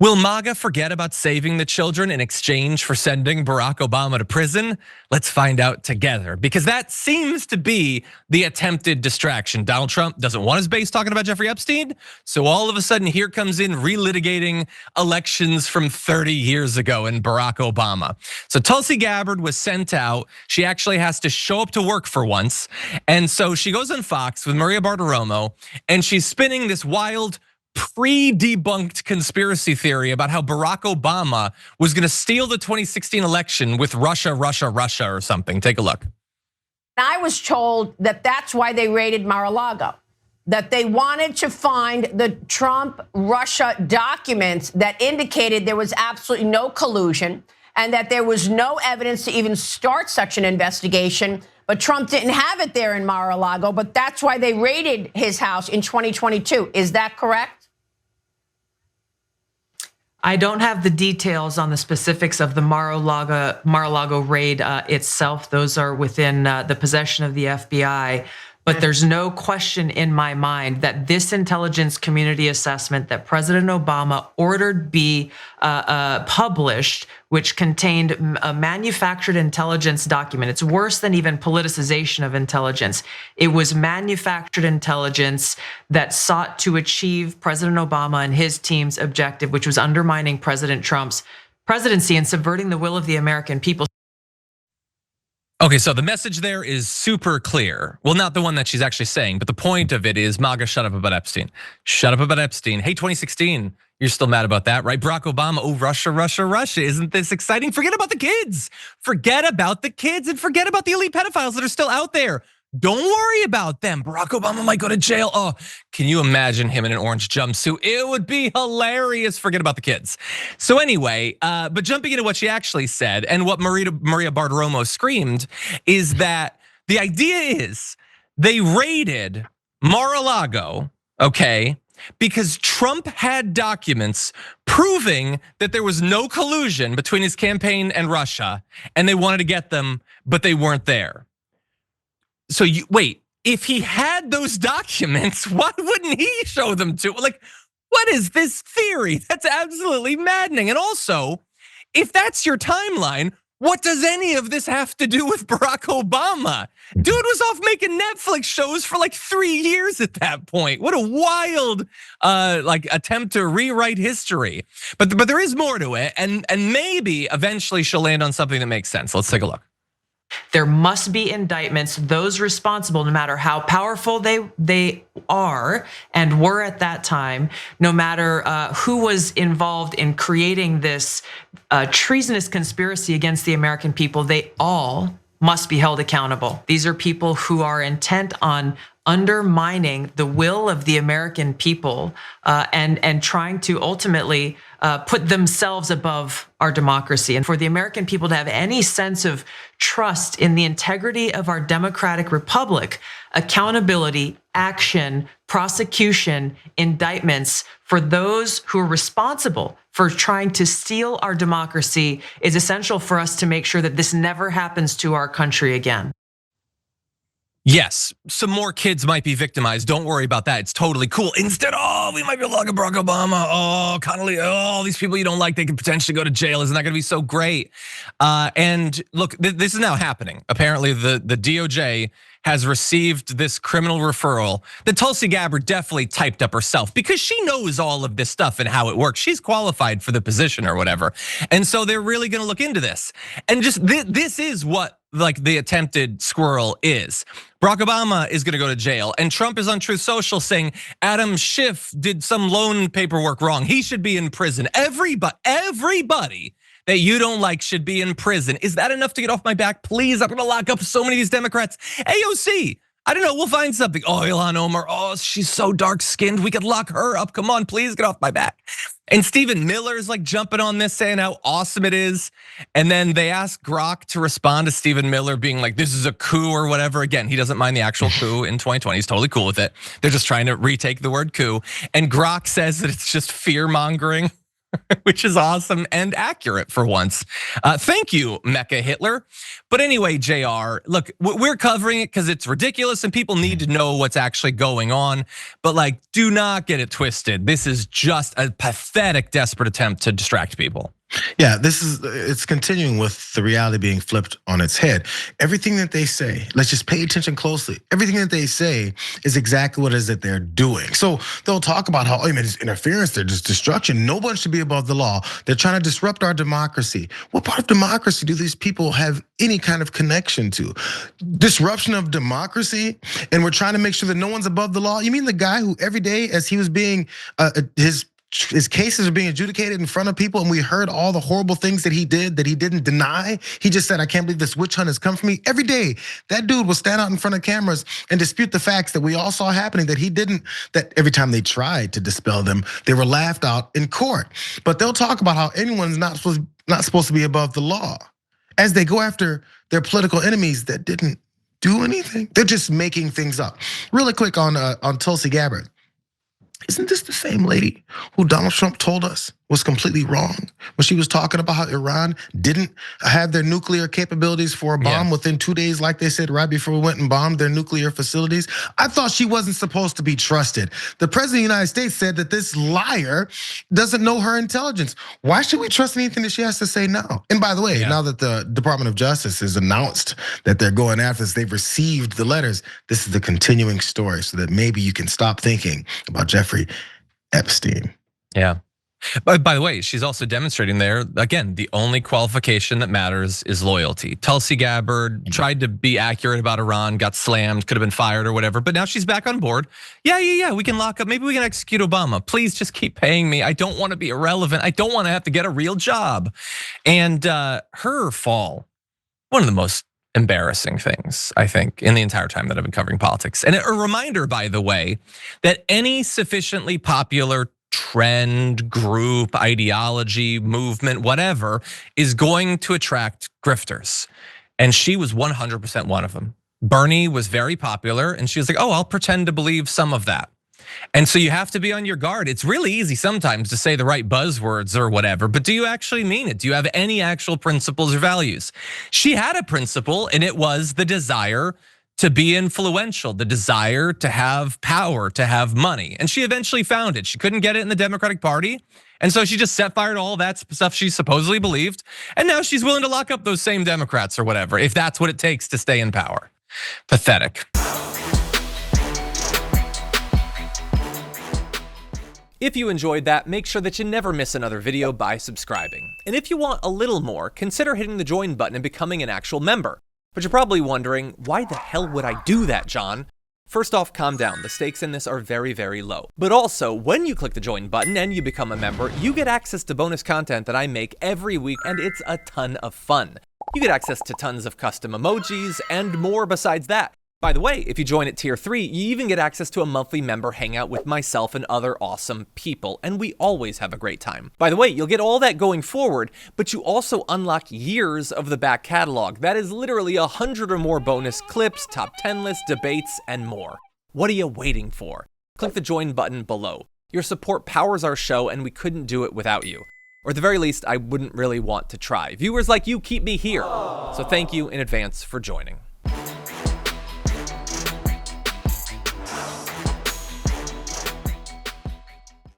Will MAGA forget about saving the children in exchange for sending Barack Obama to prison? Let's find out together, because that seems to be the attempted distraction. Donald Trump doesn't want his base talking about Jeffrey Epstein, so all of a sudden here comes in relitigating elections from 30 years ago in Barack Obama. So Tulsi Gabbard was sent out. She actually has to show up to work for once. And so she goes on Fox with Maria Bartiromo, and she's spinning this wild, pre-debunked conspiracy theory about how Barack Obama was gonna steal the 2016 election with Russia or something. Take a look. I was told that that's why they raided Mar-a-Lago, that they wanted to find the Trump-Russia documents that indicated there was absolutely no collusion and that there was no evidence to even start such an investigation. But Trump didn't have it there in Mar-a-Lago, but that's why they raided his house in 2022. Is that correct? I don't have the details on the specifics of the Mar-a-Lago raid itself. Those are within the possession of the FBI. But there's no question in my mind that this intelligence community assessment that President Obama ordered be published, which contained a manufactured intelligence document. It's worse than even politicization of intelligence. It was manufactured intelligence that sought to achieve President Obama and his team's objective, which was undermining President Trump's presidency and subverting the will of the American people. Okay, so the message there is super clear. Well, not the one that she's actually saying, but the point of it is MAGA, shut up about Epstein. Shut up about Epstein. Hey, 2016, you're still mad about that, right? Barack Obama, oh, Russia. Isn't this exciting? Forget about the kids. Forget about the kids and forget about the elite pedophiles that are still out there. Don't worry about them. Barack Obama might go to jail. Oh, can you imagine him in an orange jumpsuit? It would be hilarious. Forget about the kids. So anyway, but jumping into what she actually said and what Maria Bartiromo screamed is that the idea is they raided Mar-a-Lago, okay, because Trump had documents proving that there was no collusion between his campaign and Russia, and they wanted to get them, but they weren't there. So wait, if he had those documents, why wouldn't he show them to? Like, what is this theory? That's absolutely maddening. And also, if that's your timeline, what does any of this have to do with Barack Obama? Dude was off making Netflix shows for like 3 years at that point. What a wild attempt to rewrite history. But there is more to it, and maybe eventually she'll land on something that makes sense. Let's take a look. There must be indictments. Those responsible, no matter how powerful they are and were at that time, no matter who was involved in creating this treasonous conspiracy against the American people, they all must be held accountable. These are people who are intent on undermining the will of the American people and trying to ultimately put themselves above our democracy. And for the American people to have any sense of trust in the integrity of our democratic republic, accountability, action, prosecution, indictments for those who are responsible for trying to steal our democracy is essential for us to make sure that this never happens to our country again. Yes, some more kids might be victimized. Don't worry about that. It's totally cool. Instead, we might be looking at Barack Obama. Connolly, all these people you don't like, they could potentially go to jail. Isn't that going to be so great? And look, this is now happening. Apparently, the DOJ has received this criminal referral that Tulsi Gabbard definitely typed up herself because she knows all of this stuff and how it works. She's qualified for the position or whatever. And so they're really gonna look into this. And just this is what like the attempted squirrel is. Barack Obama is gonna go to jail, and Trump is on Truth Social saying Adam Schiff did some loan paperwork wrong. He should be in prison. Everybody that you don't like should be in prison. Is that enough to get off my back? Please, I'm gonna lock up so many of these Democrats. AOC, I don't know, we'll find something. Oh, Ilhan Omar, she's so dark skinned. We could lock her up. Come on, please get off my back. And Stephen Miller is like jumping on this, saying how awesome it is. And then they ask Grok to respond to Stephen Miller being like, this is a coup or whatever. Again, he doesn't mind the actual coup in 2020. He's totally cool with it. They're just trying to retake the word coup. And Grok says that it's just fear mongering. which is awesome and accurate for once. Thank you, Mecha Hitler. But anyway, JR, look, we're covering it because it's ridiculous and people need to know what's actually going on. But like, do not get it twisted. This is just a pathetic, desperate attempt to distract people. Yeah, it's continuing with the reality being flipped on its head. Everything that they say, let's just pay attention closely. Everything that they say is exactly what it is that they're doing. So they'll talk about how, it's interference, they're just destruction. No one should be above the law. They're trying to disrupt our democracy. What part of democracy do these people have any kind of connection to? Disruption of democracy, and we're trying to make sure that no one's above the law? You mean the guy who every day as he was being, his cases are being adjudicated in front of people, and we heard all the horrible things that he did that he didn't deny. He just said, I can't believe this witch hunt has come for me. Every day, that dude will stand out in front of cameras and dispute the facts that we all saw happening, that every time they tried to dispel them, they were laughed out in court. But they'll talk about how anyone's not supposed to be above the law as they go after their political enemies that didn't do anything. They're just making things up. Really quick on Tulsi Gabbard. Isn't this the same lady who Donald Trump told us was completely wrong when she was talking about how Iran didn't have their nuclear capabilities for a bomb within 2 days, like they said right before we went and bombed their nuclear facilities? I thought she wasn't supposed to be trusted. The president of the United States said that this liar doesn't know her intelligence. Why should we trust anything that she has to say now? And by the way, now that the Department of Justice has announced that they're going after this, they've received the letters, this is the continuing story so that maybe you can stop thinking about Jeffrey Epstein. Yeah. But by the way, she's also demonstrating there, again, the only qualification that matters is loyalty. Tulsi Gabbard tried to be accurate about Iran, got slammed, could have been fired or whatever, but now she's back on board. Yeah, we can lock up, maybe we can execute Obama. Please just keep paying me. I don't want to be irrelevant. I don't want to have to get a real job. And her fall, one of the most embarrassing things, I think, in the entire time that I've been covering politics. And a reminder, by the way, that any sufficiently popular trend, group, ideology, movement, whatever, is going to attract grifters. And she was 100% one of them. Bernie was very popular and she was like, oh, I'll pretend to believe some of that. And so you have to be on your guard. It's really easy sometimes to say the right buzzwords or whatever, but do you actually mean it? Do you have any actual principles or values? She had a principle, and it was the desire to be influential, the desire to have power, to have money. And she eventually found it. She couldn't get it in the Democratic Party. And so she just set fire to all that stuff she supposedly believed. And now she's willing to lock up those same Democrats or whatever, if that's what it takes to stay in power. Pathetic. If you enjoyed that, make sure that you never miss another video by subscribing. And if you want a little more, consider hitting the join button and becoming an actual member. But you're probably wondering, why the hell would I do that, John? First off, calm down. The stakes in this are very, very low. But also, when you click the join button and you become a member, you get access to bonus content that I make every week, and it's a ton of fun. You get access to tons of custom emojis and more besides that. By the way, if you join at tier 3, you even get access to a monthly member hangout with myself and other awesome people, and we always have a great time. By the way, you'll get all that going forward, but you also unlock years of the back catalog. That is literally 100 or more bonus clips, top 10 lists, debates, and more. What are you waiting for? Click the join button below. Your support powers our show, and we couldn't do it without you. Or at the very least, I wouldn't really want to try. Viewers like you keep me here. So thank you in advance for joining.